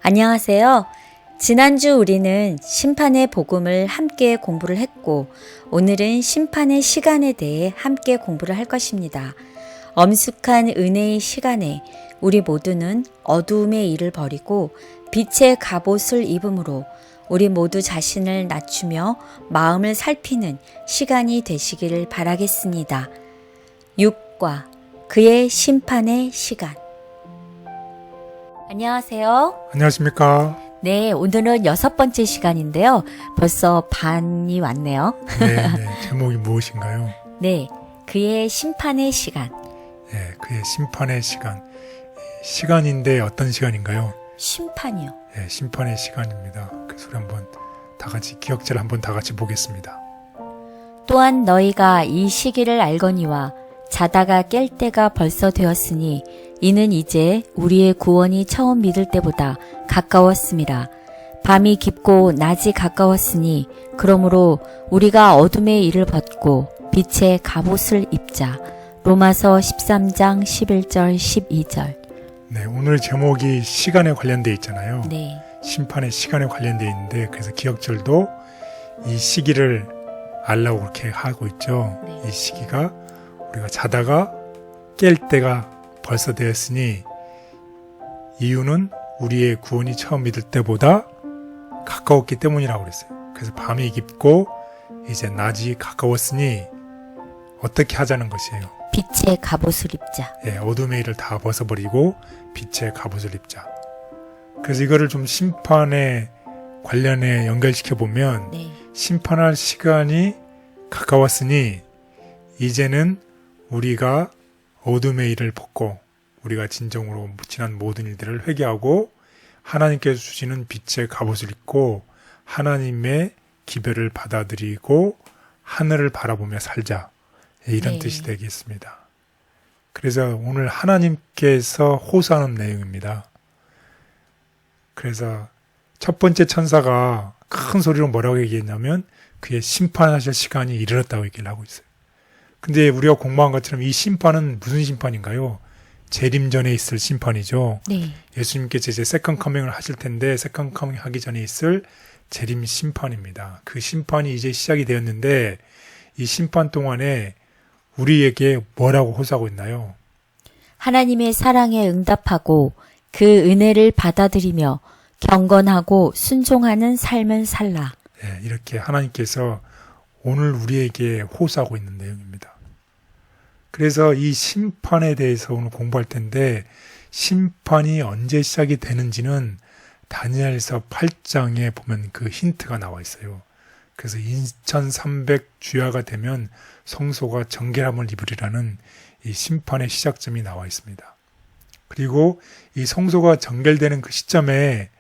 안녕하세요. 지난주 우리는 심판의 복음을 함께 공부를 했고 오늘은 심판의 시간에 대해 함께 공부를 할 것입니다. 엄숙한 은혜의 시간에 우리 모두는 어두움의 일을 버리고 빛의 갑옷을 입음으로 우리 모두 자신을 낮추며 마음을 살피는 시간이 되시기를 바라겠습니다. 6과 그의 심판의 시간. 안녕하세요. 안녕하십니까. 네, 오늘은 6번째 시간인데요. 벌써 반이 왔네요. 네, 제목이 무엇인가요? 네, 그의 심판의 시간. 네, 그의 심판의 시간. 시간인데 어떤 시간인가요? 심판이요. 네, 심판의 시간입니다. 그래서 우리 한번 다 같이 기억자를 한번 다 같이 보겠습니다. 또한 너희가 이 시기를 알거니와 자다가 깰 때가 벌써 되었으니 이는 이제 우리의 구원이 처음 믿을 때보다 가까웠음이라. 밤이 깊고 낮이 가까웠으니 그러므로 우리가 어둠의 일을 벗고 빛의 갑옷을 입자. 로마서 13장 11절 12절. 네, 오늘 제목이 시간에 관련되어 있잖아요. 네. 심판의 시간에 관련되어 있는데 그래서 기억절도 이 시기를 알라고 그렇게 하고 있죠. 네. 이 시기가 우리가 자다가 깰 때가 벌써 되었으니 이유는 우리의 구원이 처음 믿을 때보다 가까웠기 때문이라고 그랬어요. 그래서 밤이 깊고 이제 낮이 가까웠으니 어떻게 하자는 것이에요. 빛의 갑옷을 입자. 예, 어둠의 일을 다 벗어버리고 빛의 갑옷을 입자. 그래서 이거를 좀 심판에 관련해 연결시켜 보면 네. 심판할 시간이 가까웠으니 이제는 우리가 어둠의 일을 벗고 우리가 진정으로 지난 모든 일들을 회개하고 하나님께서 주시는 빛의 갑옷을 입고 하나님의 기별을 받아들이고 하늘을 바라보며 살자. 이런 네. 뜻이 되겠습니다. 그래서 오늘 하나님께서 호소하는 내용입니다. 그래서 첫 번째 천사가 큰 소리로 뭐라고 얘기했냐면 그의 심판하실 시간이 이르렀다고 얘기를 하고 있어요. 근데 우리가 공부한 것처럼 이 심판은 무슨 심판인가요? 재림 전에 있을 심판이죠. 네. 예수님께서 이제 세컨 커밍을 하실 텐데 세컨 커밍 하기 전에 있을 재림 심판입니다. 그 심판이 이제 시작이 되었는데 이 심판 동안에 우리에게 뭐라고 호소하고 있나요? 하나님의 사랑에 응답하고 그 은혜를 받아들이며 경건하고 순종하는 삶을 살라. 네, 이렇게 하나님께서 오늘 우리에게 호소하고 있는 내용입니다. 그래서 이 심판에 대해서 오늘 공부할 텐데 심판이 언제 시작이 되는지는 다니엘서 8장에 보면 그 힌트가 나와 있어요. 그래서 2300 주야가 되면 성소가 정결함을 입으리라는 이 심판의 시작점이 나와 있습니다. 그리고 이 성소가 정결되는 그 시점에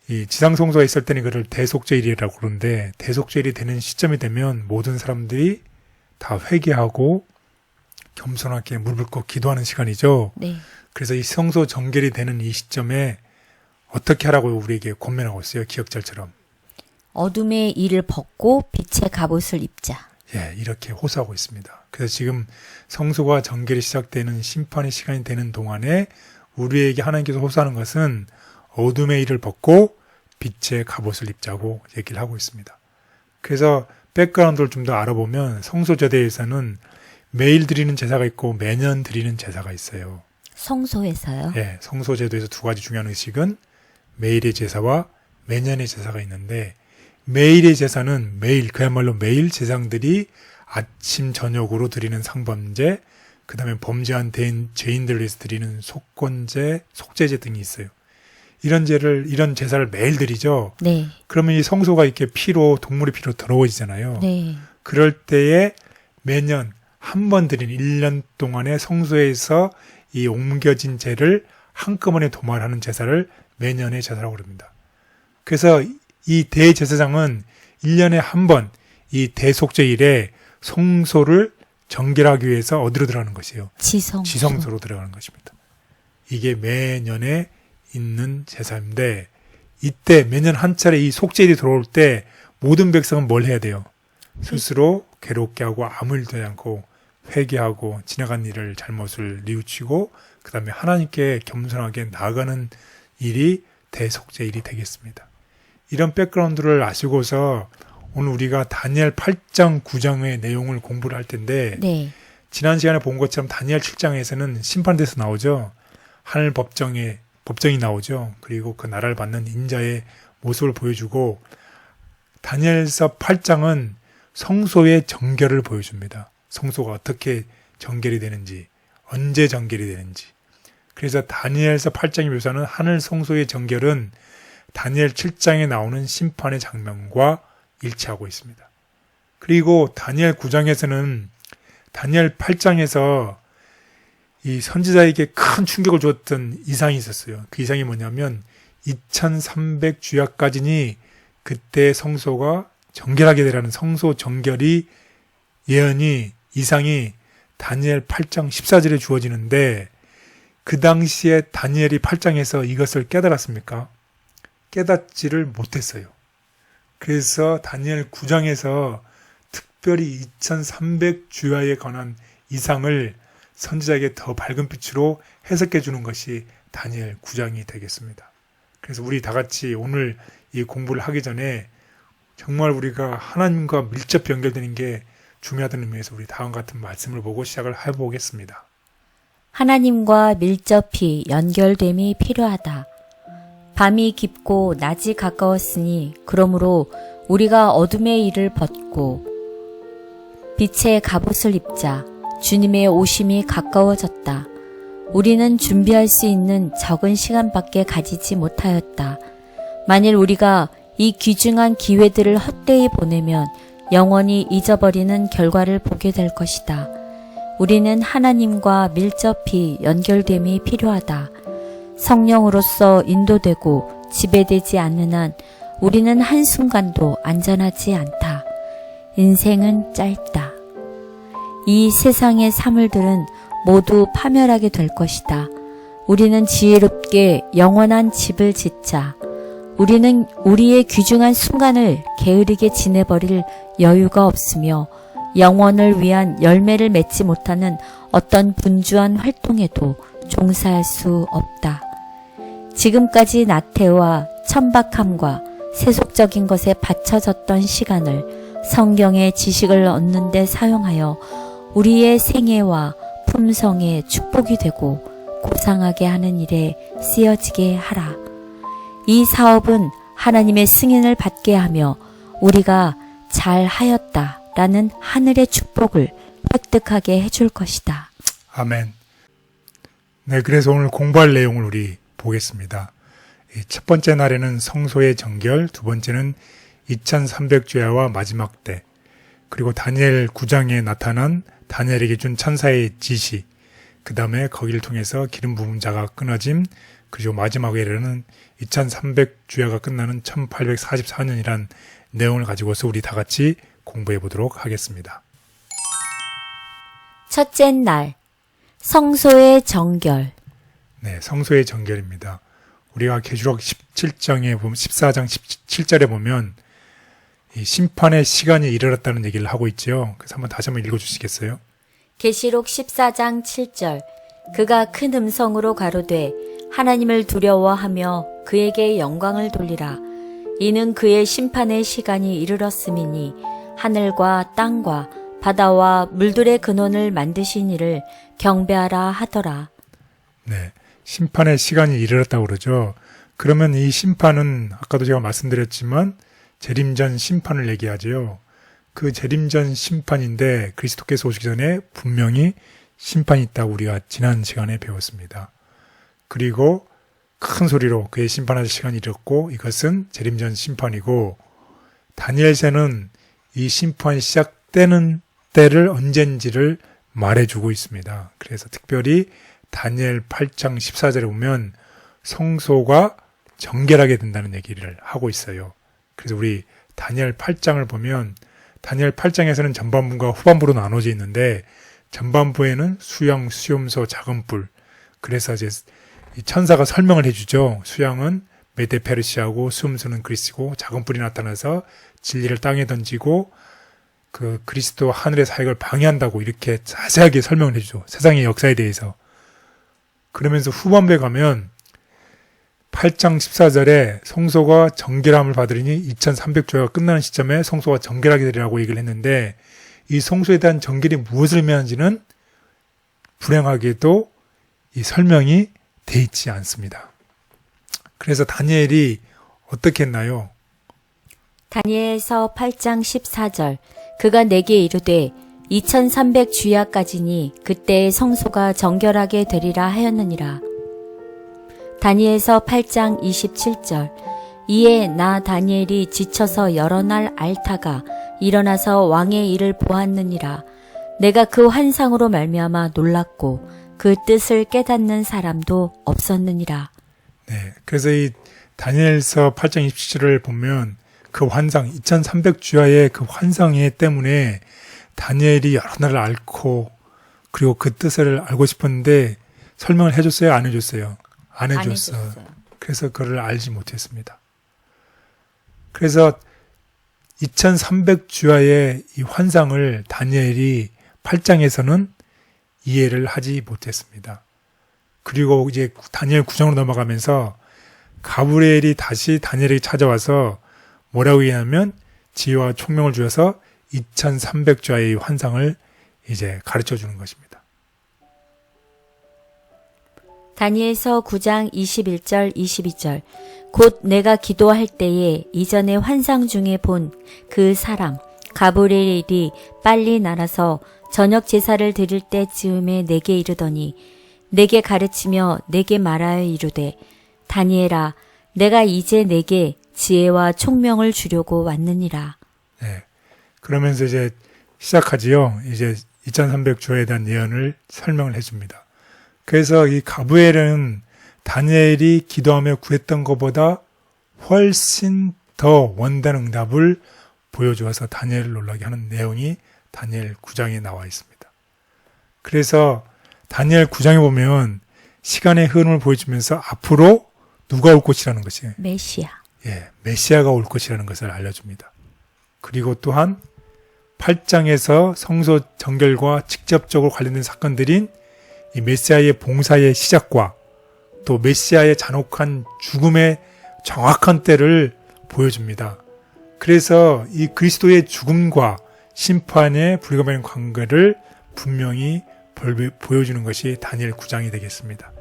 이 지상성소가 있을 때는 그걸 대속죄일이라고 그러는데 대속죄일이 되는 시점이 되면 모든 사람들이 다 회개하고 겸손하게 무릎을 꿇고 기도하는 시간이죠. 네. 그래서 이 성소 정결이 되는 이 시점에 어떻게 하라고 우리에게 권면하고 있어요. 기억절처럼. 어둠의 일을 벗고 빛의 갑옷을 입자. 예, 이렇게 호소하고 있습니다. 그래서 지금 성소가 정결이 시작되는 심판의 시간이 되는 동안에 우리에게 하나님께서 호소하는 것은 어둠의 일을 벗고 빛의 갑옷을 입자고 얘기를 하고 있습니다. 그래서 백그라운드를 좀 더 알아보면 성소제도에서는 매일 드리는 제사가 있고 매년 드리는 제사가 있어요. 성소에서요? 예, 성소제도에서 두 가지 중요한 의식은 매일의 제사와 매년의 제사가 있는데 매일의 제사는 매일 그야말로 매일 제사장들이 아침 저녁으로 드리는 상범제, 그 다음에 범죄한 죄인들을 위해서 드리는 속건제, 속죄제 등이 있어요. 이런 제사를 매일 드리죠. 네. 그러면 이 성소가 이렇게 동물의 피로 더러워지잖아요. 네. 그럴 때에 매년 한 번 드리는 1년 동안의 성소에서 이 옮겨진 죄를 한꺼번에 도말하는 제사를 매년의 제사라고 그럽니다. 그래서 이 대제사장은 1년에 한 번 이 대속죄일에 성소를 정결하기 위해서 어디로 들어가는 것이에요? 지성소로 들어가는 것입니다. 이게 매년에 있는 제사인데 이때 매년 한 차례 이 속죄일이 들어올 때 모든 백성은 뭘 해야 돼요? 스스로 괴롭게 하고 아무 일도 하지 않고 회개하고 지나간 일을 잘못을 뉘우치고 그 다음에 하나님께 겸손하게 나아가는 일이 대속죄 일이 되겠습니다. 이런 백그라운드를 아시고서 오늘 우리가 다니엘 8장 9장의 내용을 공부를 할 텐데 네. 지난 시간에 본 것처럼 다니엘 7장에서는 심판대에서 나오죠. 하늘 법정이 나오죠. 그리고 그 나라를 받는 인자의 모습을 보여주고 다니엘서 8장은 성소의 정결을 보여줍니다. 성소가 어떻게 정결이 되는지, 언제 정결이 되는지. 그래서 다니엘서 8장의 묘사는 하늘 성소의 정결은 다니엘 7장에 나오는 심판의 장면과 일치하고 있습니다. 그리고 다니엘 9장에서는 다니엘 8장에서 이 선지자에게 큰 충격을 주었던 이상이 있었어요. 그 이상이 뭐냐면 2300주야까지니 그때 성소가 정결하게 되라는 성소 정결이 예언이 이상이 다니엘 8장 14절에 주어지는데 그 당시에 다니엘이 8장에서 이것을 깨달았습니까? 깨닫지를 못했어요. 그래서 다니엘 9장에서 특별히 2300주야에 관한 이상을 선지자에게 더 밝은 빛으로 해석해 주는 것이 다니엘 9장이 되겠습니다. 그래서 우리 다 같이 오늘 이 공부를 하기 전에 정말 우리가 하나님과 밀접 연결되는 게 중요하다는 의미에서 우리 다음 같은 말씀을 보고 시작을 해보겠습니다. 하나님과 밀접히 연결됨이 필요하다. 밤이 깊고 낮이 가까웠으니 그러므로 우리가 어둠의 일을 벗고 빛의 갑옷을 입자. 주님의 오심이 가까워졌다. 우리는 준비할 수 있는 적은 시간밖에 가지지 못하였다. 만일 우리가 이 귀중한 기회들을 헛되이 보내면 영원히 잊어버리는 결과를 보게 될 것이다. 우리는 하나님과 밀접히 연결됨이 필요하다. 성령으로서 인도되고 지배되지 않는 한 우리는 한순간도 안전하지 않다. 인생은 짧다. 이 세상의 사물들은 모두 파멸하게 될 것이다. 우리는 지혜롭게 영원한 집을 짓자. 우리는 우리의 귀중한 순간을 게으르게 지내버릴 여유가 없으며 영원을 위한 열매를 맺지 못하는 어떤 분주한 활동에도 종사할 수 없다. 지금까지 나태와 천박함과 세속적인 것에 바쳐졌던 시간을 성경의 지식을 얻는 데 사용하여 우리의 생애와 품성에 축복이 되고 고상하게 하는 일에 쓰여지게 하라. 이 사업은 하나님의 승인을 받게 하며 우리가 잘하였다라는 하늘의 축복을 획득하게 해줄 것이다. 아멘. 네, 그래서 오늘 공부할 내용을 우리 보겠습니다. 첫 번째 날에는 성소의 정결, 두 번째는 2300주야와 마지막 때, 그리고 다니엘 9장에 나타난 다니엘에게 준 천사의 지시, 그 다음에 거기를 통해서 기름 부은 자가 끊어짐, 그리고 마지막에는 2300주야가 끝나는 1844년이란 내용을 가지고서 우리 다 같이 공부해 보도록 하겠습니다. 첫째 날, 성소의 정결. 네, 성소의 정결입니다. 우리가 계시록 17장에 보면 14장 17절에 보면 이 심판의 시간이 이르렀다는 얘기를 하고 있죠. 그래서 다시 한번 읽어주시겠어요? 계시록 14장 7절. 그가 큰 음성으로 가로되 하나님을 두려워하며 그에게 영광을 돌리라. 이는 그의 심판의 시간이 이르렀음이니 하늘과 땅과 바다와 물들의 근원을 만드신 이를 경배하라 하더라. 네, 심판의 시간이 이르렀다고 그러죠. 그러면 이 심판은 아까도 제가 말씀드렸지만 재림전 심판을 얘기하죠. 그 재림전 심판인데 그리스도께서 오시기 전에 분명히 심판이 있다고 우리가 지난 시간에 배웠습니다. 그리고 큰 소리로 그의 심판할 시간이 이르렀고 이것은 재림전 심판이고 다니엘서는 이 심판이 시작되는 때를 언젠지를 말해주고 있습니다. 그래서 특별히 다니엘 8장 14절에 보면 성소가 정결하게 된다는 얘기를 하고 있어요. 그래서 우리 다니엘 8장을 보면 다니엘 8장에서는 전반부가 후반부로 나눠져 있는데 전반부에는 수양, 수염소, 작은 뿔. 그래서 이제 이 천사가 설명을 해주죠. 수양은 메데 페르시아고 수염소는 그리스고 작은 뿔이 나타나서 진리를 땅에 던지고 그 그리스도 하늘의 사역을 방해한다고 이렇게 자세하게 설명을 해주죠. 세상의 역사에 대해서. 그러면서 후반부에 가면 8장 14절에 성소가 정결함을 받으리니 2300주야가 끝나는 시점에 성소가 정결하게 되리라고 얘기를 했는데 이 성소에 대한 정결이 무엇을 의미하는지는 불행하게도 이 설명이 돼 있지 않습니다. 그래서 다니엘이 어떻게 했나요? 다니엘서 8장 14절 그가 내게 이르되 2300주야까지니 그때의 성소가 정결하게 되리라 하였느니라. 다니엘서 8장 27절 이에 나 다니엘이 지쳐서 여러 날 앓다가 일어나서 왕의 일을 보았느니라. 내가 그 환상으로 말미암아 놀랐고 그 뜻을 깨닫는 사람도 없었느니라. 네, 그래서 이 다니엘서 8장 27절을 보면 그 환상 2300주야의 그 환상에 때문에 다니엘이 여러 날을 앓고 그리고 그 뜻을 알고 싶었는데 설명을 해줬어요? 안 해줬어요? 안 해줬어요. 그래서 그걸 알지 못했습니다. 그래서 2300주야의 이 환상을 다니엘이 8장에서는 이해를 하지 못했습니다. 그리고 이제 다니엘 9장으로 넘어가면서 가브리엘이 다시 다니엘에게 찾아와서 뭐라고 얘기하냐면 지혜와 총명을 주어서 2300주야의 환상을 이제 가르쳐 주는 것입니다. 다니엘서 9장 21절 22절 곧 내가 기도할 때에 이전에 환상 중에 본 그 사람 가브리엘이 빨리 날아서 저녁 제사를 드릴 때쯤에 내게 이르더니 내게 가르치며 내게 말하여 이르되 다니엘아 내가 이제 내게 지혜와 총명을 주려고 왔느니라. 네. 그러면서 이제 시작하지요. 이제 2300주야에 대한 예언을 설명을 해줍니다. 그래서 이 가브리엘은 다니엘이 기도하며 구했던 것보다 훨씬 더 원단 응답을 보여주어서 다니엘을 놀라게 하는 내용이 다니엘 9장에 나와 있습니다. 그래서 다니엘 9장에 보면 시간의 흐름을 보여주면서 앞으로 누가 올 것이라는 것이 메시아. 예, 메시아가 올 것이라는 것을 알려줍니다. 그리고 또한 8장에서 성소 정결과 직접적으로 관련된 사건들인 이 메시아의 봉사의 시작과 또 메시아의 잔혹한 죽음의 정확한 때를 보여줍니다. 그래서 이 그리스도의 죽음과 심판의 불가분의 관계를 분명히 보여주는 것이 다니엘 9장이 되겠습니다.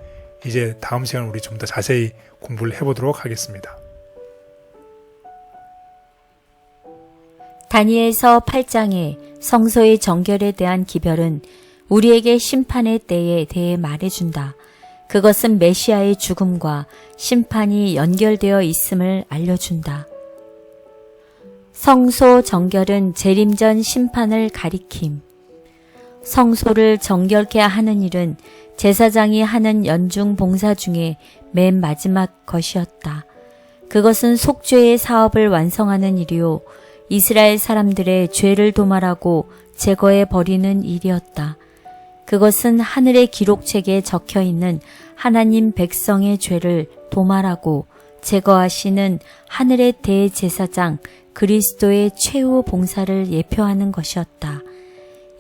이제 다음 시간 우리 좀 더 자세히 공부를 해보도록 하겠습니다. 다니엘서 8장의 성소의 정결에 대한 기별은 우리에게 심판의 때에 대해 말해준다. 그것은 메시아의 죽음과 심판이 연결되어 있음을 알려준다. 성소 정결은 재림전 심판을 가리킴. 성소를 정결케 하는 일은 제사장이 하는 연중 봉사 중에 맨 마지막 것이었다. 그것은 속죄의 사업을 완성하는 일이요. 이스라엘 사람들의 죄를 도말하고 제거해 버리는 일이었다. 그것은 하늘의 기록책에 적혀 있는 하나님 백성의 죄를 도말하고 제거하시는 하늘의 대제사장 그리스도의 최후 봉사를 예표하는 것이었다.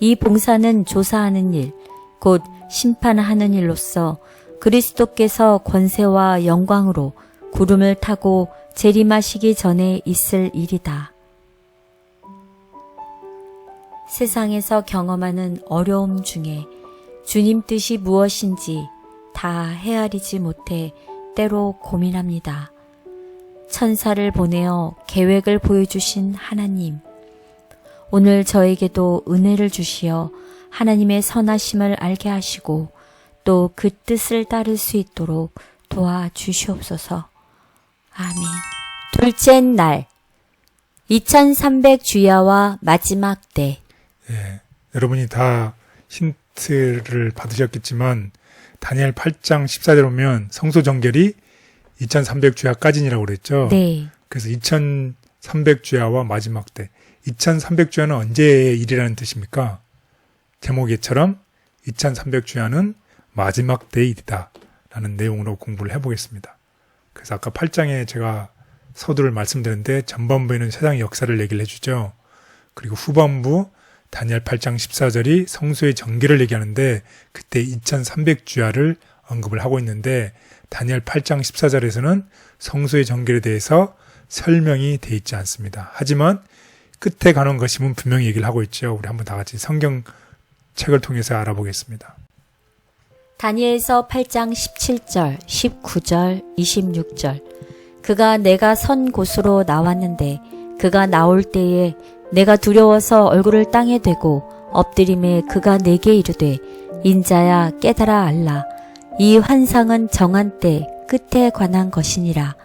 이 봉사는 조사하는 일, 곧 심판하는 일로서 그리스도께서 권세와 영광으로 구름을 타고 재림하시기 전에 있을 일이다. 세상에서 경험하는 어려움 중에 주님 뜻이 무엇인지 다 헤아리지 못해 때로 고민합니다. 천사를 보내어 계획을 보여주신 하나님, 오늘 저에게도 은혜를 주시어 하나님의 선하심을 알게 하시고 또 그 뜻을 따를 수 있도록 도와주시옵소서. 아멘. 둘째 날 2300주야와 마지막 때. 예, 여러분이 다 힌트를 받으셨겠지만 다니엘 8장 14절에 보면 성소 정결이 2300주야까지니라고 그랬죠. 네. 그래서 2300주야와 마지막 때. 2300주야는 언제의 일이라는 뜻입니까? 제목에처럼 2300주야는 마지막 때의 일이다 라는 내용으로 공부를 해보겠습니다. 그래서 아까 8장에 제가 서두를 말씀드렸는데 전반부에는 세상의 역사를 얘기를 해주죠. 그리고 후반부 다니엘 8장 14절이 성소의 정결을 얘기하는데 그때 2300주야를 언급을 하고 있는데 다니엘 8장 14절에서는 성소의 정결에 대해서 설명이 돼 있지 않습니다. 하지만 끝에 가는 것임은 분명히 얘기를 하고 있죠. 우리 한번 다 같이 성경책을 통해서 알아보겠습니다. 다니엘서 8장 17절, 19절, 26절. 그가 내가 선 곳으로 나왔는데 그가 나올 때에 내가 두려워서 얼굴을 땅에 대고 엎드림에 그가 내게 이르되 인자야 깨달아 알라. 이 환상은 정한 때 끝에 관한 것이니라.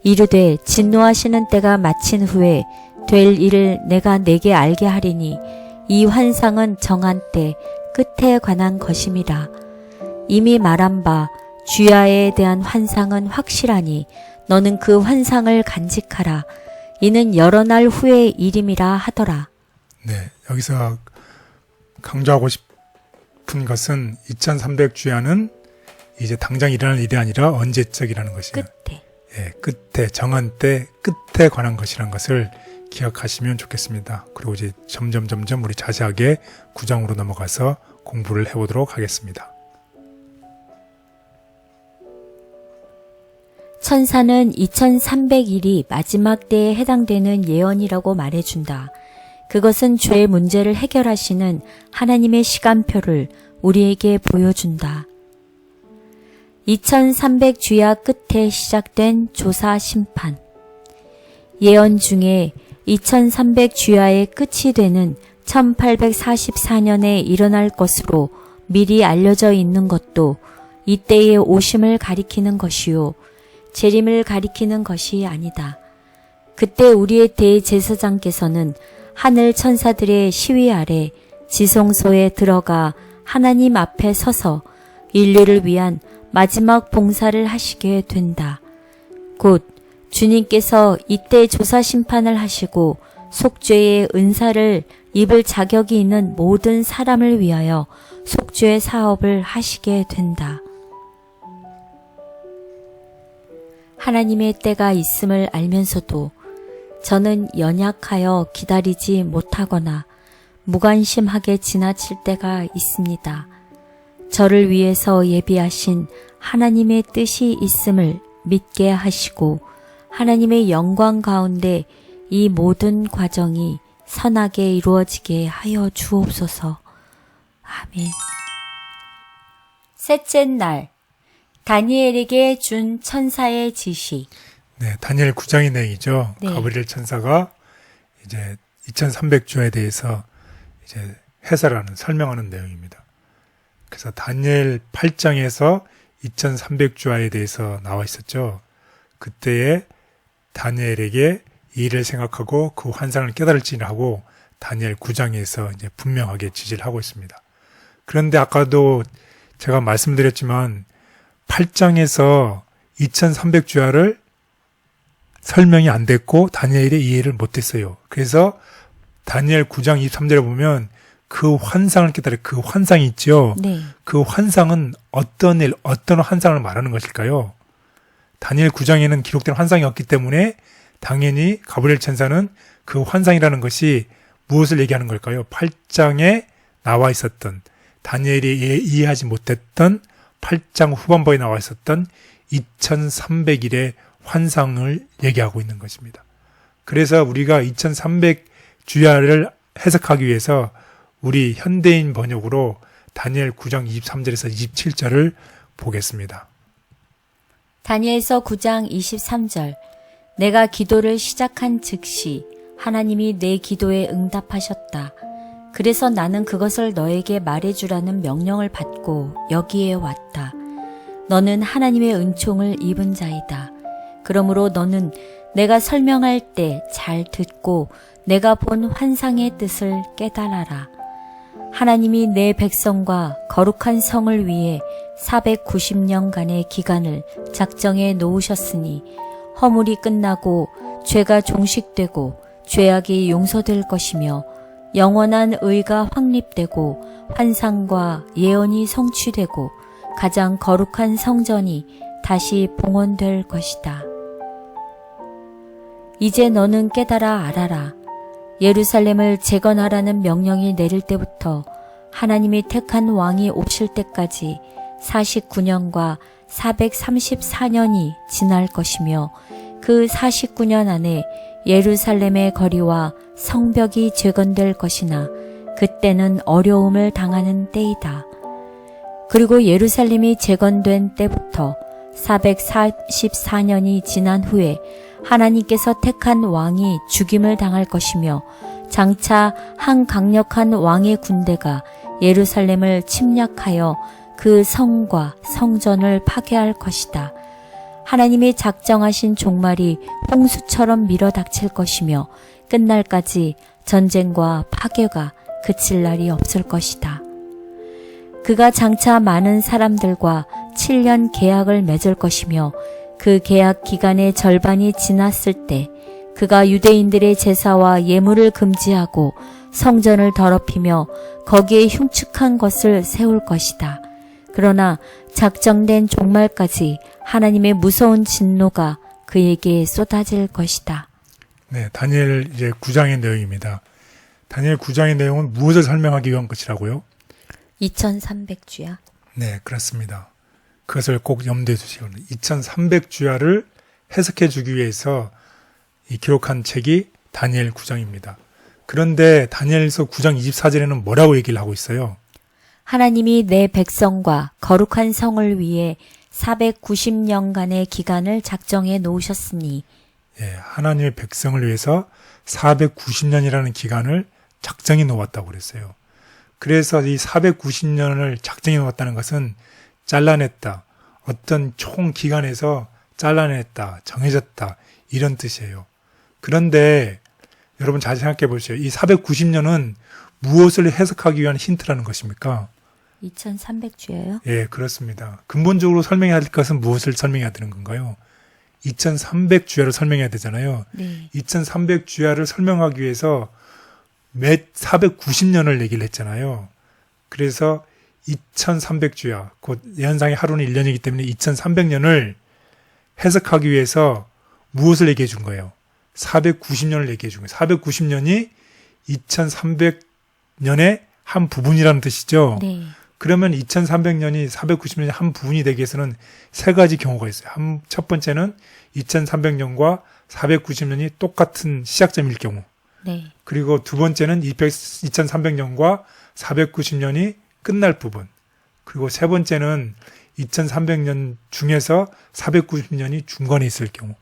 이르되 진노하시는 때가 마친 후에 될 일을 내가 내게 알게 하리니 이 환상은 정한 때 끝에 관한 것임이라. 이미 말한 바 주야에 대한 환상은 확실하니 너는 그 환상을 간직하라. 이는 여러 날 후의 일임이라 하더라. 네, 여기서 강조하고 싶은 것은 2300주야는 이제 당장 일어날 일이 아니라 언제적이라는 것이에요. 끝에. 예, 끝에 정한 때 끝에 관한 것이라는 것을 기억하시면 좋겠습니다. 그리고 이제 점점 우리 자세하게 9장으로 넘어가서 공부를 해보도록 하겠습니다. 천사는 2300일이 마지막 때에 해당되는 예언이라고 말해준다. 그것은 죄의 문제를 해결하시는 하나님의 시간표를 우리에게 보여준다. 2300주야 끝에 시작된 조사 심판. 예언 중에 2300주야의 끝이 되는 1844년에 일어날 것으로 미리 알려져 있는 것도 이때의 오심을 가리키는 것이요. 재림을 가리키는 것이 아니다. 그때 우리의 대제사장께서는 하늘 천사들의 시위 아래 지성소에 들어가 하나님 앞에 서서 인류를 위한 마지막 봉사를 하시게 된다. 곧 주님께서 이때 조사 심판을 하시고 속죄의 은사를 입을 자격이 있는 모든 사람을 위하여 속죄의 사업을 하시게 된다. 하나님의 때가 있음을 알면서도 저는 연약하여 기다리지 못하거나 무관심하게 지나칠 때가 있습니다. 저를 위해서 예비하신 하나님의 뜻이 있음을 믿게 하시고 하나님의 영광 가운데 이 모든 과정이 선하게 이루어지게 하여 주옵소서. 아멘. 셋째 날, 다니엘에게 준 천사의 지시. 네, 다니엘 9장의 내용이죠. 네. 가브리엘 천사가 이제 2300주야에 대해서 이제 해설하는, 설명하는 내용입니다. 그래서 다니엘 8장에서 2300주야에 대해서 나와 있었죠. 그때에 다니엘에게 이 일을 생각하고 그 환상을 깨달을지라고 다니엘 9장에서 이제 분명하게 지시를 하고 있습니다. 그런데 아까도 제가 말씀드렸지만 8장에서 2300주야를 설명이 안 됐고 다니엘이 이해를 못했어요. 그래서 다니엘 9장 23절에 보면 그 환상을 깨달을 그 환상이 있죠. 네. 그 환상은 어떤 일, 어떤 환상을 말하는 것일까요? 다니엘 9장에는 기록된 환상이 없기 때문에 당연히 가브리엘 천사는 그 환상이라는 것이 무엇을 얘기하는 걸까요? 8장에 나와 있었던 다니엘이 이해하지 못했던 8장 후반부에 나와 있었던 2300일의 환상을 얘기하고 있는 것입니다. 그래서 우리가 2300주야를 해석하기 위해서 우리 현대인 번역으로 다니엘 9장 23절에서 27절을 보겠습니다. 다니엘서 9장 23절. 내가 기도를 시작한 즉시 하나님이 내 기도에 응답하셨다. 그래서 나는 그것을 너에게 말해주라는 명령을 받고 여기에 왔다. 너는 하나님의 은총을 입은 자이다. 그러므로 너는 내가 설명할 때 잘 듣고 내가 본 환상의 뜻을 깨달아라. 하나님이 내 백성과 거룩한 성을 위해 490년간의 기간을 작정해 놓으셨으니 허물이 끝나고 죄가 종식되고 죄악이 용서될 것이며 영원한 의가 확립되고 환상과 예언이 성취되고 가장 거룩한 성전이 다시 봉헌될 것이다. 이제 너는 깨달아 알아라. 예루살렘을 재건하라는 명령이 내릴 때부터 하나님이 택한 왕이 오실 때까지 49년과 434년이 지날 것이며 그 49년 안에 예루살렘의 거리와 성벽이 재건될 것이나 그때는 어려움을 당하는 때이다. 그리고 예루살렘이 재건된 때부터 444년이 지난 후에 하나님께서 택한 왕이 죽임을 당할 것이며 장차 한 강력한 왕의 군대가 예루살렘을 침략하여 그 성과 성전을 파괴할 것이다. 하나님이 작정하신 종말이 홍수처럼 밀어닥칠 것이며 끝날까지 전쟁과 파괴가 그칠 날이 없을 것이다. 그가 장차 많은 사람들과 7년 계약을 맺을 것이며 그 계약 기간의 절반이 지났을 때 그가 유대인들의 제사와 예물을 금지하고 성전을 더럽히며 거기에 흉측한 것을 세울 것이다. 그러나 작정된 종말까지 하나님의 무서운 진노가 그에게 쏟아질 것이다. 네, 다니엘 이제 9장의 내용입니다. 다니엘 9장의 내용은 무엇을 설명하기 위한 것이라고요? 2300주야. 네, 그렇습니다. 그것을 꼭 염두에 두시고 2300주야를 해석해 주기 위해서 이 기록한 책이 다니엘 9장입니다. 그런데 다니엘서 9장 24절에는 뭐라고 얘기를 하고 있어요? 하나님이 내 백성과 거룩한 성을 위해 490년간의 기간을 작정해 놓으셨으니 예, 하나님의 백성을 위해서 490년이라는 기간을 작정해 놓았다고 그랬어요. 그래서 이 490년을 작정해 놓았다는 것은 잘라냈다. 어떤 총 기간에서 잘라냈다. 정해졌다. 이런 뜻이에요. 그런데 여러분 잘 생각해 보세요. 이 490년은 무엇을 해석하기 위한 힌트라는 것입니까? 2300주예요? 예, 그렇습니다. 근본적으로 설명해야 할 것은 무엇을 설명해야 되는 건가요? 2300주야를 설명해야 되잖아요. 네. 2300주야를 설명하기 위해서 몇 490년을 얘기를 했잖아요. 그래서 2300주야, 곧 예언상의 하루는 1년이기 때문에 2300년을 해석하기 위해서 무엇을 얘기해 준 거예요? 490년을 얘기해 준 거예요. 490년이 2300년의 한 부분이라는 뜻이죠. 네. 그러면 2300년이 490년의 한 부분이 되기 위해서는 세 가지 경우가 있어요. 첫 번째는 2300년과 490년이 똑같은 시작점일 경우. 네. 그리고 두 번째는 2300년과 490년이 끝날 부분. 그리고 세 번째는 2300년 중에서 490년이 중간에 있을 경우.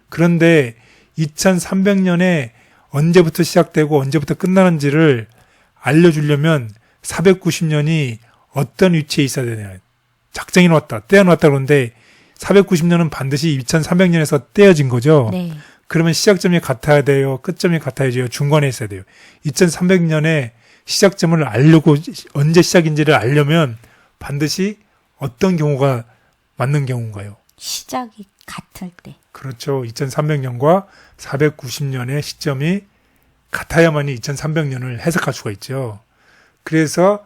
그런데 2300년에 언제부터 시작되고 언제부터 끝나는지를 알려주려면 490년이 어떤 위치에 있어야 되냐. 작정해 놓았다, 떼어 놓았다 그러는데 490년은 반드시 2300년에서 떼어진 거죠. 네. 그러면 시작점이 같아야 돼요? 끝점이 같아야 돼요? 중간에 있어야 돼요? 2300년에 시작점을 알려고, 언제 시작인지를 알려면 반드시 어떤 경우가 맞는 경우인가요? 시작이 같을 때. 그렇죠. 2300년과 490년의 시점이 같아야만이 2300년을 해석할 수가 있죠. 그래서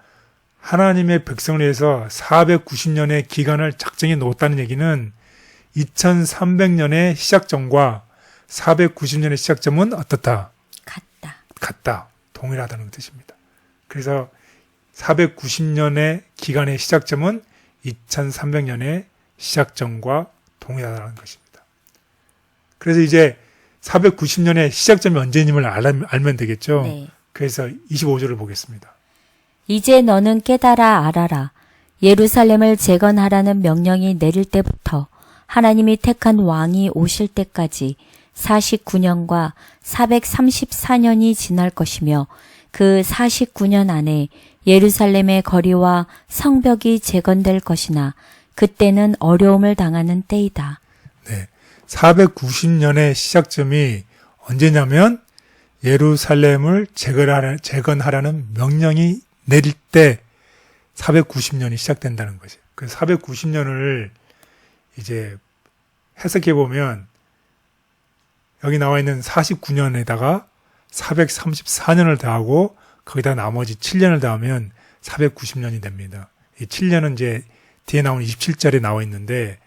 하나님의 백성을 위해서 490년의 기간을 작정해 놓았다는 얘기는 2300년의 시작점과 490년의 시작점은 어떻다? 같다. 동일하다는 뜻입니다. 그래서 490년의 기간의 시작점은 2300년의 시작점과 동일하다는 것입니다. 그래서 이제 490년의 시작점이 언제임을 알면 되겠죠. 네. 그래서 25절을 보겠습니다. 이제 너는 깨달아 알아라. 예루살렘을 재건하라는 명령이 내릴 때부터 하나님이 택한 왕이 오실 때까지 49년과 434년이 지날 것이며 그 49년 안에 예루살렘의 거리와 성벽이 재건될 것이나 그때는 어려움을 당하는 때이다. 네. 490년의 시작점이 언제냐면 예루살렘을 재건하라는 명령이 내릴 때 490년이 시작된다는 거죠. 그 490년을 이제 해석해 보면 여기 나와 있는 49년에다가 434년을 더하고 거기다 나머지 7년을 더하면 490년이 됩니다. 이 7년은 이제 뒤에 나오는 27절에 나와 있는데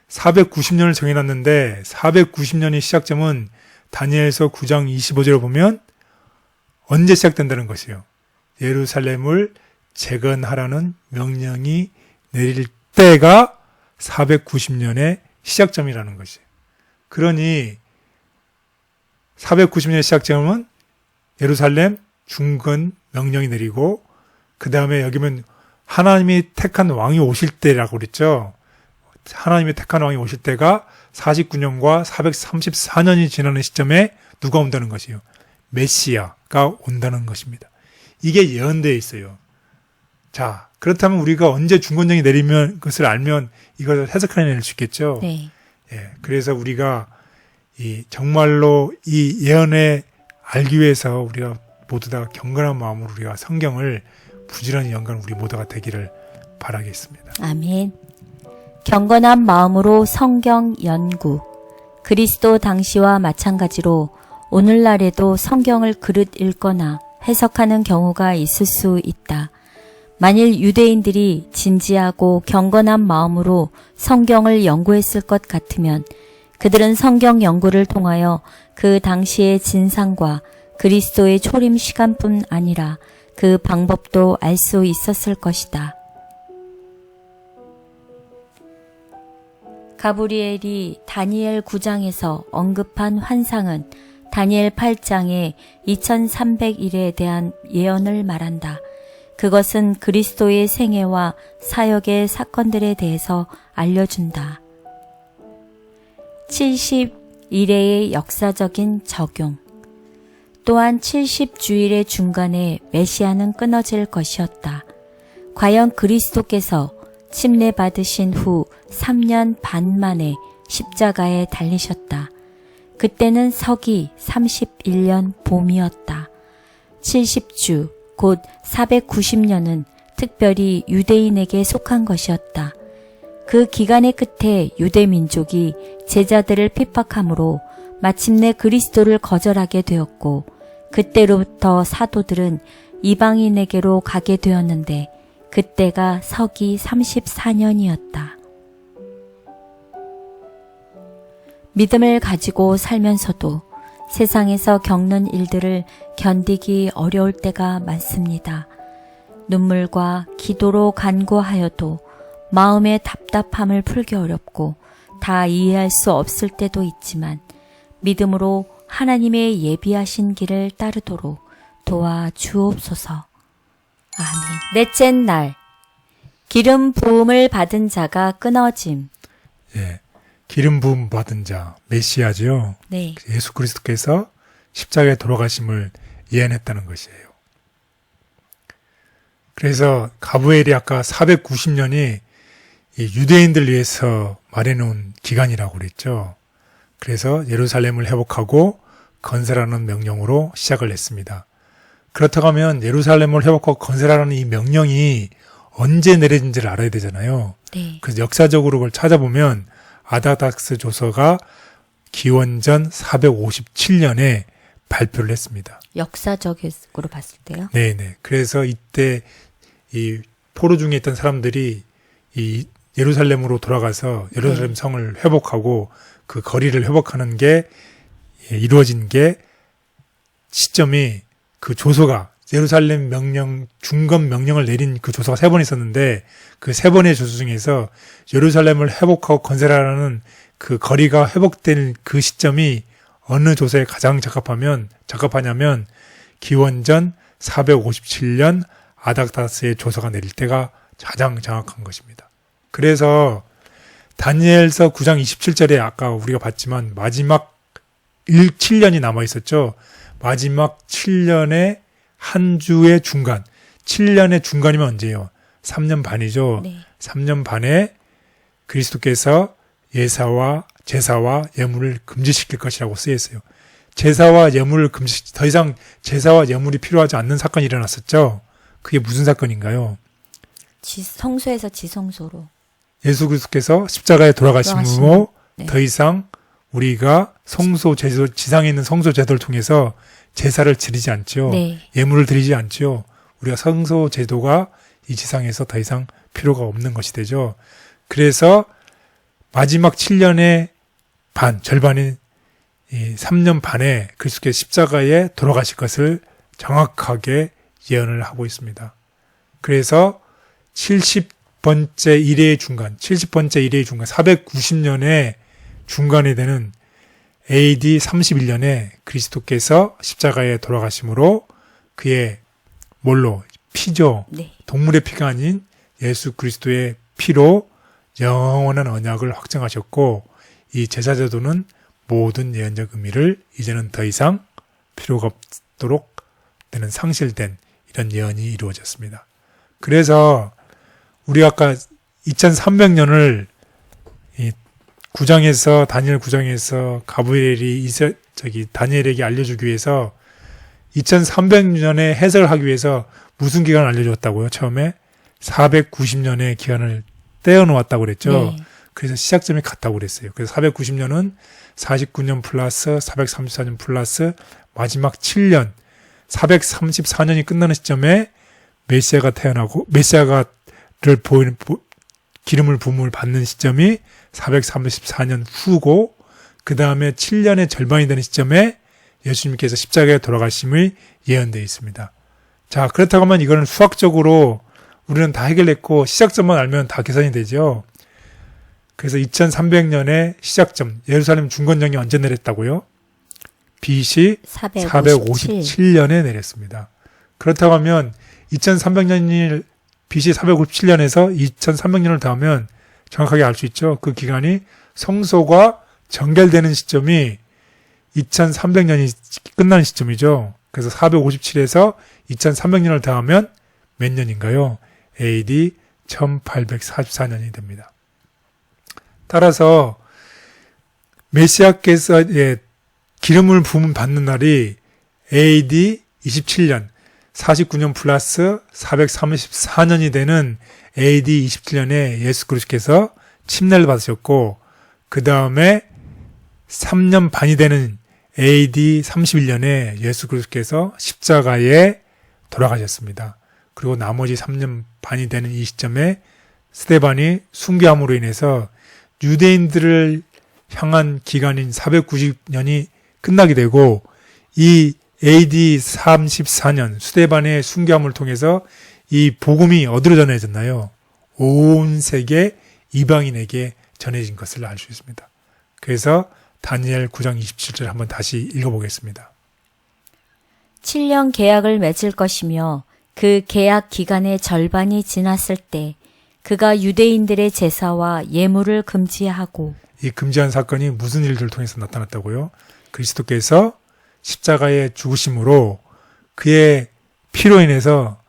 490년을 정해놨는데 490년의 시작점은 다니엘서 9장 25절을 보면 언제 시작된다는 것이에요. 예루살렘을 재건하라는 명령이 내릴 때가 490년의 시작점이라는 것이. 그러니 490년의 시작점은 예루살렘 중건 명령이 내리고 그 다음에 여기면 하나님이 택한 왕이 오실 때라고 그랬죠. 하나님이 택한 왕이 오실 때가 49년과 434년이 지나는 시점에 누가 온다는 것이요. 메시아가 온다는 것입니다. 이게 예언되어 있어요. 자, 그렇다면 우리가 언제 중건령이 내리면 그것을 알면 이걸 해석해낼 수 있겠죠. 네. 예, 그래서 우리가 정말로 이 예언에 알기 위해서 우리가 모두 다 경건한 마음으로 우리가 성경을 부지런히 연구하는 우리 모두가 되기를 바라겠습니다. 아멘. 경건한 마음으로 성경 연구. 그리스도 당시와 마찬가지로 오늘날에도 성경을 그릇 읽거나 해석하는 경우가 있을 수 있다. 만일 유대인들이 진지하고 경건한 마음으로 성경을 연구했을 것 같으면 그들은 성경 연구를 통하여 그 당시의 진상과 그리스도의 초림 시간뿐 아니라 그 방법도 알 수 있었을 것이다. 가브리엘이 다니엘 9장에서 언급한 환상은 다니엘 8장의 2300일에 대한 예언을 말한다. 그것은 그리스도의 생애와 사역의 사건들에 대해서 알려준다. 70일의 역사적인 적용. 또한 70주일의 중간에 메시아는 끊어질 것이었다. 과연 그리스도께서 침례받으신 후 3년 반 만에 십자가에 달리셨다. 그때는 서기 31년 봄이었다. 70주, 곧 490년은 특별히 유대인에게 속한 것이었다. 그 기간의 끝에 유대 민족이 제자들을 핍박함으로 마침내 그리스도를 거절하게 되었고 그때로부터 사도들은 이방인에게로 가게 되었는데 그때가 서기 34년이었다. 믿음을 가지고 살면서도 세상에서 겪는 일들을 견디기 어려울 때가 많습니다. 눈물과 기도로 간구하여도 마음의 답답함을 풀기 어렵고 다 이해할 수 없을 때도 있지만 믿음으로 하나님의 예비하신 길을 따르도록 도와주옵소서. 아멘. 넷째 날, 기름 부음을 받은 자가 끊어짐. 예, 기름 부음 받은 자, 메시아죠. 네. 예수 그리스도께서 십자가에 돌아가심을 예언했다는 것이에요. 그래서 가브리엘이 아까 490년이 유대인들 위해서 말해놓은 기간이라고 그랬죠. 그래서 예루살렘을 회복하고 건설하는 명령으로 시작을 했습니다. 그렇다고 하면 예루살렘을 회복하고 건설하라는 이 명령이 언제 내려진지를 알아야 되잖아요. 네. 그래서 역사적으로 그걸 찾아보면 아닥닥스 조서가 기원전 457년에 발표를 했습니다. 역사적으로 봤을 때요? 네네. 그래서 이때 이 포로 중에 있던 사람들이 이 예루살렘으로 돌아가서 예루살렘 성을 회복하고 그 거리를 회복하는 게 이루어진 게 시점이 그 조서가 예루살렘 명령 중건 명령을 내린 그 조서가 3번 있었는데 그 3번의 조서 중에서 예루살렘을 회복하고 건설하라는 그 거리가 회복된 그 시점이 어느 조서에 가장 적합하냐면 기원전 457년 아닥다스의 조서가 내릴 때가 가장 정확한 것입니다. 그래서 다니엘서 9장 27절에 아까 우리가 봤지만 마지막 7년이 남아 있었죠. 마지막 7년의 한 주의 중간. 7년의 중간이면 언제예요? 3년 반이죠. 네. 3년 반에 그리스도께서 제사와 예물을 금지시킬 것이라고 쓰여 있어요. 제사와 예물을 더 이상 제사와 예물이 필요하지 않는 사건이 일어났었죠. 그게 무슨 사건인가요? 성소에서 지성소로. 예수 그리스도께서 십자가에 돌아가심으로 네. 더 이상 우리가 성소 제도, 지상에 있는 성소 제도를 통해서 제사를 드리지 않죠. 네. 예물을 드리지 않죠. 우리가 성소 제도가 이 지상에서 더 이상 필요가 없는 것이 되죠. 그래서 마지막 7년의 절반인 이 3년 반에 그리스도께서 십자가에 돌아가실 것을 정확하게 예언을 하고 있습니다. 그래서 70번째 이래의 중간, 70번째 이래의 중간, 490년의 중간에 되는 AD 31년에 그리스도께서 십자가에 돌아가심으로 그의 뭘로? 피죠. 네. 동물의 피가 아닌 예수 그리스도의 피로 영원한 언약을 확정하셨고 이 제사제도는 모든 예언적 의미를 이제는 더 이상 필요가 없도록 되는 상실된 이런 예언이 이루어졌습니다. 그래서 우리 아까 2300년을 이 9장에서 다니엘 9장에서 가브리엘이 다니엘에게 알려주기 위해서 2300년의 해석을 하기 위해서 무슨 기간을 알려줬다고요? 처음에 490년의 기간을 떼어놓았다고 그랬죠. 네. 그래서 시작점이 같다고 그랬어요. 그래서 490년은 49년 플러스 434년 플러스 마지막 7년 434년이 끝나는 시점에 메시아가 태어나고 메시아를 보이는 기름을 부음을 받는 시점이 434년 후고 그 다음에 7년의 절반이 되는 시점에 예수님께서 십자가에 돌아가심이 예언되어 있습니다. 자, 그렇다고 하면 이거는 수학적으로 우리는 다 해결했고 시작점만 알면 다 계산이 되죠. 그래서 2300년의 시작점, 예루살렘 중건령이 언제 내렸다고요? BC 457년에 내렸습니다. 그렇다고 하면 2300년이 BC 457년에서 2300년을 더하면 정확하게 알 수 있죠. 그 기간이 성소가 정결되는 시점이 2300년이 끝나는 시점이죠. 그래서 457에서 2300년을 더하면 몇 년인가요? AD 1844년이 됩니다. 따라서 메시아께서 기름을 부음 받는 날이 AD 27년, 49년 플러스 434년이 되는 AD 27년에 예수 그리스도께서 침례를 받으셨고 그 다음에 3년 반이 되는 AD 31년에 예수 그리스도께서 십자가에 돌아가셨습니다. 그리고 나머지 3년 반이 되는 이 시점에 스데반이 순교함으로 인해서 유대인들을 향한 기간인 490년이 끝나게 되고 이 AD 34년 스데반의 순교함을 통해서 이 복음이 어디로 전해졌나요? 온 세계 이방인에게 전해진 것을 알 수 있습니다. 그래서 다니엘 9장 27절 한번 다시 읽어보겠습니다. 7년 계약을 맺을 것이며 그 계약 기간의 절반이 지났을 때 그가 유대인들의 제사와 예물을 금지하고 이 금지한 사건이 무슨 일들을 통해서 나타났다고요? 그리스도께서 십자가에 죽으심으로 그의 피로 인해서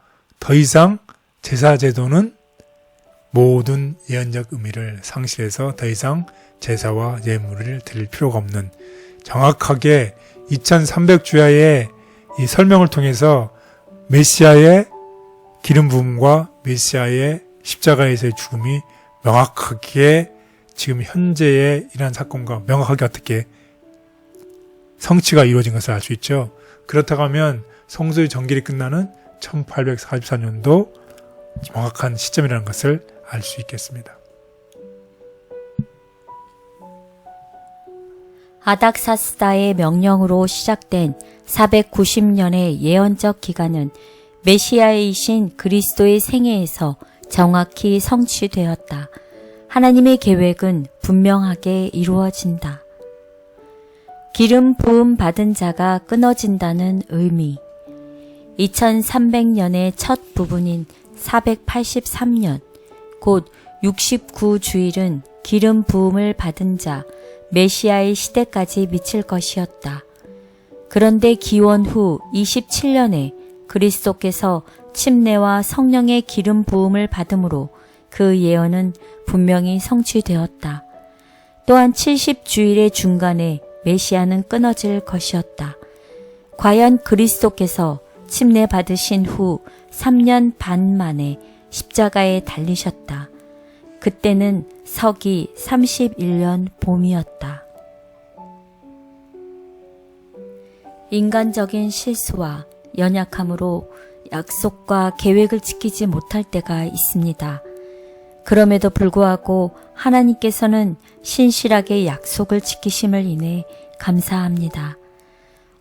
더 이상 제사 제도는 모든 예언적 의미를 상실해서 더 이상 제사와 예물을 드릴 필요가 없는 정확하게 2300주야의 이 설명을 통해서 메시아의 기름 부음과 메시아의 십자가에서의 죽음이 명확하게 지금 현재의 이러한 사건과 명확하게 어떻게 성취가 이루어진 것을 알 수 있죠. 그렇다고 하면 성소의 정결이 끝나는 1844년도 정확한 시점이라는 것을 알 수 있겠습니다. 아닥사스다의 명령으로 시작된 490년의 예언적 기간은 메시아이신 그리스도의 생애에서 정확히 성취되었다. 하나님의 계획은 분명하게 이루어진다. 기름 부음 받은 자가 끊어진다는 의미. 2300년의 첫 부분인 483년, 곧 69주일은 기름 부음을 받은 자, 메시아의 시대까지 미칠 것이었다. 그런데 기원 후 27년에 그리스도께서 침례와 성령의 기름 부음을 받음으로 그 예언은 분명히 성취되었다. 또한 70주일의 중간에 메시아는 끊어질 것이었다. 과연 그리스도께서 침례 받으신 후 3년 반 만에 십자가에 달리셨다. 그때는 서기 31년 봄이었다. 인간적인 실수와 연약함으로 약속과 계획을 지키지 못할 때가 있습니다. 그럼에도 불구하고 하나님께서는 신실하게 약속을 지키심을 인해 감사합니다.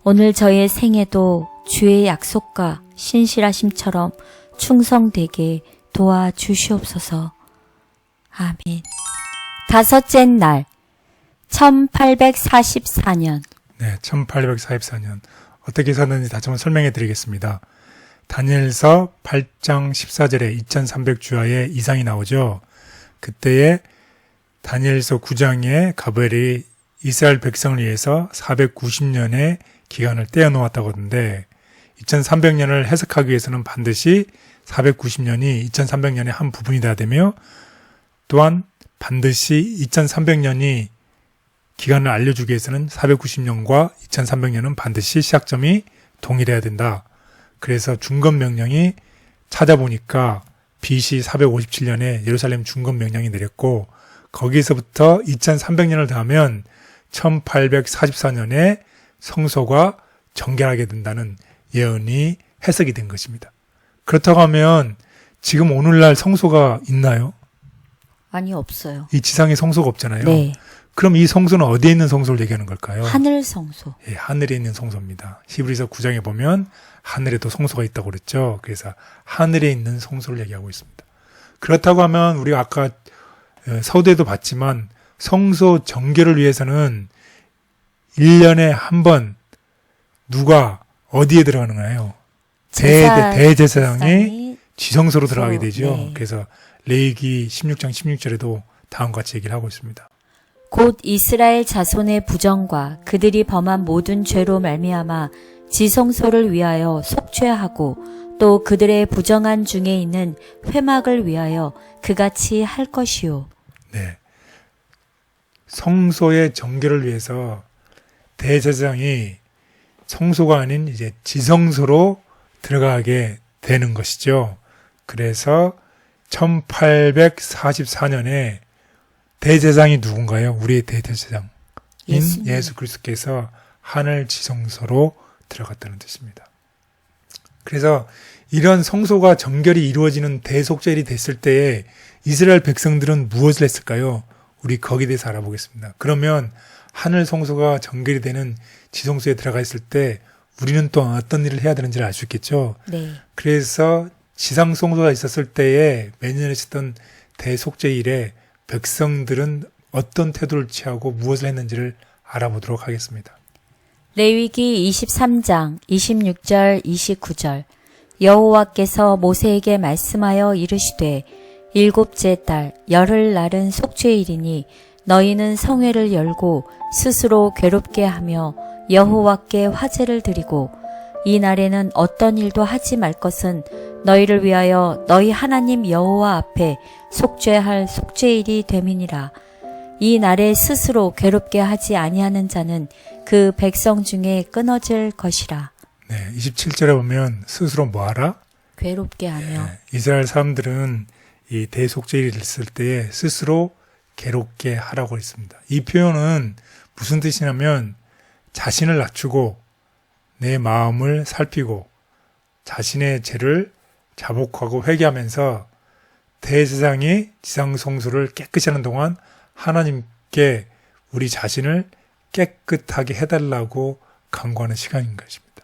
오늘 저의 생애도 주의 약속과 신실하심처럼 충성되게 도와주시옵소서. 아멘. 다섯째 날 1844년 네, 1844년 어떻게 샀는지 다시 한번 설명해 드리겠습니다. 다니엘서 8장 14절에 2300주야의 이상이 나오죠. 그때에 다니엘서 9장에 가브엘이 이스라엘 백성을 위해서 490년의 기간을 떼어놓았다고 하던데 2300년을 해석하기 위해서는 반드시 490년이 2300년의 한 부분이 돼야 되며 또한 반드시 2300년이 기간을 알려주기 위해서는 490년과 2300년은 반드시 시작점이 동일해야 된다. 그래서 중건명령이 찾아보니까 BC 457년에 예루살렘 중건명령이 내렸고 거기서부터 2300년을 더하면 1844년에 성소가 정결하게 된다는 예언이 해석이 된 것입니다. 그렇다고 하면 지금 오늘날 성소가 있나요? 아니 없어요. 이 지상에 성소가 없잖아요. 네. 그럼 이 성소는 어디에 있는 성소를 얘기하는 걸까요? 하늘 성소. 예, 하늘에 있는 성소입니다. 히브리서 9장에 보면 하늘에도 성소가 있다고 그랬죠. 그래서 하늘에 있는 성소를 얘기하고 있습니다. 그렇다고 하면 우리가 아까 서두에도 봤지만 성소 정결을 위해서는 1년에 한 번 누가 어디에 들어가는가요? 대제사장이 지성소로 들어가게 되죠. 네. 그래서 레위기 16장 16절에도 다음과 같이 얘기를 하고 있습니다. 곧 이스라엘 자손의 부정과 그들이 범한 모든 죄로 말미암아 지성소를 위하여 속죄하고 또 그들의 부정한 중에 있는 회막을 위하여 그같이 할 것이요. 네. 성소의 정결을 위해서 대제사장이 성소가 아닌 이제 지성소로 들어가게 되는 것이죠. 그래서 1844년에 대제사장이 누군가요? 우리의 대제사장인 예수 그리스도께서 하늘 지성소로 들어갔다는 뜻입니다. 그래서 이런 성소가 정결이 이루어지는 대속죄일이 됐을 때에 이스라엘 백성들은 무엇을 했을까요? 우리 거기에 대해서 알아보겠습니다. 그러면 하늘 성소가 정결이 되는 지성소에 들어가 있을 때 우리는 또 어떤 일을 해야 되는지를 알 수 있겠죠. 네. 그래서 지상 성소가 있었을 때에 매년 있었던 대속죄일에 백성들은 어떤 태도를 취하고 무엇을 했는지를 알아보도록 하겠습니다. 레위기 23장 26절 29절 여호와께서 모세에게 말씀하여 이르시되 일곱째 달 열흘 날은 속죄일이니 너희는 성회를 열고 스스로 괴롭게 하며 여호와께 화제를 드리고 이 날에는 어떤 일도 하지 말 것은 너희를 위하여 너희 하나님 여호와 앞에 속죄할 속죄일이 됨이니라. 이 날에 스스로 괴롭게 하지 아니하는 자는 그 백성 중에 끊어질 것이라. 네, 27절에 보면 스스로 뭐하라? 괴롭게 하며. 이스라엘 사람들은 이 대속죄일이 있을 때에 스스로 괴롭게 하라고 했습니다. 이 표현은 무슨 뜻이냐면 자신을 낮추고 내 마음을 살피고 자신의 죄를 자복하고 회개하면서 대제사장이 지상 성소를 깨끗이 하는 동안 하나님께 우리 자신을 깨끗하게 해달라고 간구하는 시간인 것입니다.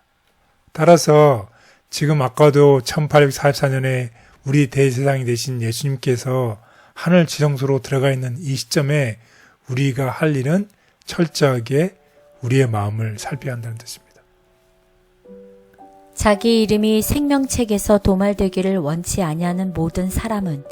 따라서 지금 아까도 1844년에 우리 대제사장이 되신 예수님께서 하늘 지성소로 들어가 있는 이 시점에 우리가 할 일은 철저하게 우리의 마음을 살펴야 한다는 뜻입니다. 자기 이름이 생명책에서 도말되기를 원치 아니하는 모든 사람은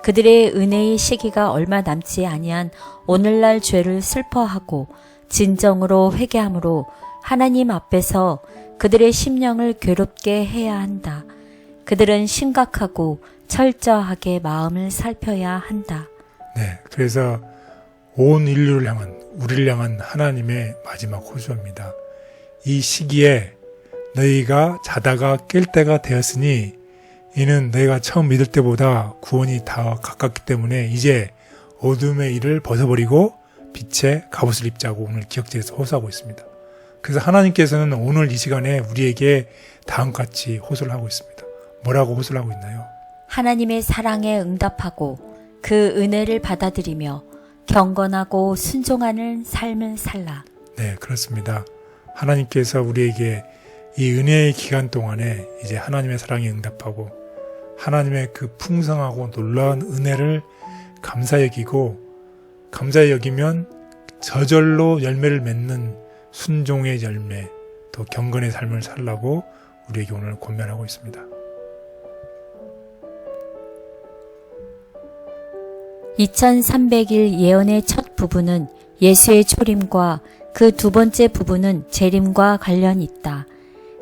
그들의 은혜의 시기가 얼마 남지 아니한 오늘날 죄를 슬퍼하고 진정으로 회개함으로 하나님 앞에서 그들의 심령을 괴롭게 해야 한다. 그들은 심각하고 철저하게 마음을 살펴야 한다. 네, 그래서 온 인류를 향한 우리를 향한 하나님의 마지막 호소입니다. 이 시기에 너희가 자다가 깰 때가 되었으니 이는 너희가 처음 믿을 때보다 구원이 다 가깝기 때문에 이제 어둠의 일을 벗어버리고 빛의 갑옷을 입자고 오늘 기억제에서 호소하고 있습니다. 그래서 하나님께서는 오늘 이 시간에 우리에게 다음같이 호소를 하고 있습니다. 뭐라고 호소를 하고 있나요? 하나님의 사랑에 응답하고 그 은혜를 받아들이며 경건하고 순종하는 삶을 살라. 네, 그렇습니다. 하나님께서 우리에게 이 은혜의 기간 동안에 이제 하나님의 사랑에 응답하고 하나님의 그 풍성하고 놀라운 은혜를 감사히 여기고 감사히 여기면 저절로 열매를 맺는 순종의 열매, 또 경건의 삶을 살라고 우리에게 오늘 권면하고 있습니다. 2300일 예언의 첫 부분은 예수의 초림과 그 두 번째 부분은 재림과 관련이 있다.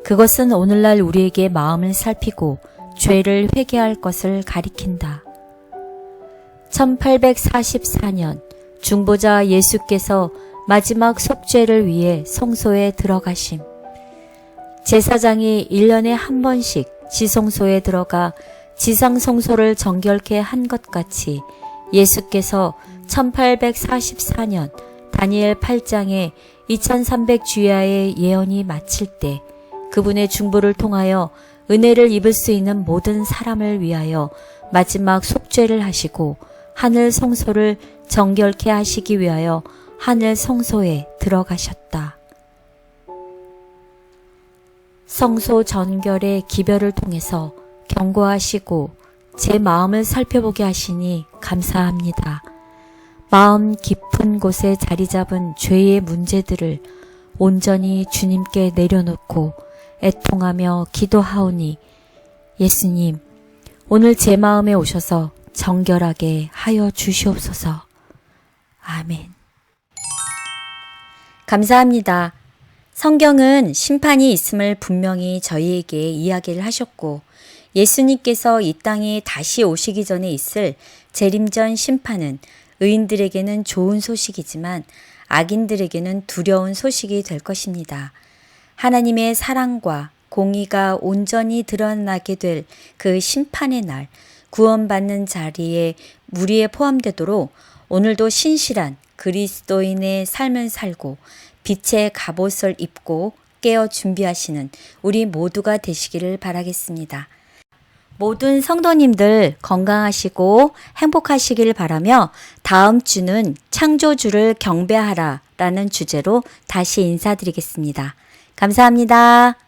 그것은 오늘날 우리에게 마음을 살피고 죄를 회개할 것을 가리킨다. 1844년 중보자 예수께서 마지막 속죄를 위해 성소에 들어가심. 제사장이 1년에 한 번씩 지성소에 들어가 지상성소를 정결케 한 것 같이 예수께서 1844년 다니엘 8장에 2300 주야의 예언이 마칠 때 그분의 중보를 통하여 은혜를 입을 수 있는 모든 사람을 위하여 마지막 속죄를 하시고 하늘 성소를 정결케 하시기 위하여 하늘 성소에 들어가셨다. 성소 전결의 기별을 통해서 경고하시고 제 마음을 살펴보게 하시니 감사합니다. 마음 깊은 곳에 자리 잡은 죄의 문제들을 온전히 주님께 내려놓고 애통하며 기도하오니 예수님, 오늘 제 마음에 오셔서 정결하게 하여 주시옵소서. 아멘. 감사합니다. 성경은 심판이 있음을 분명히 저희에게 이야기를 하셨고 예수님께서 이 땅에 다시 오시기 전에 있을 재림전 심판은 의인들에게는 좋은 소식이지만 악인들에게는 두려운 소식이 될 것입니다. 하나님의 사랑과 공의가 온전히 드러나게 될 그 심판의 날, 구원받는 자리에 우리에 포함되도록 오늘도 신실한 그리스도인의 삶을 살고 빛의 갑옷을 입고 깨어 준비하시는 우리 모두가 되시기를 바라겠습니다. 모든 성도님들 건강하시고 행복하시길 바라며 다음 주는 창조주를 경배하라 라는 주제로 다시 인사드리겠습니다. 감사합니다.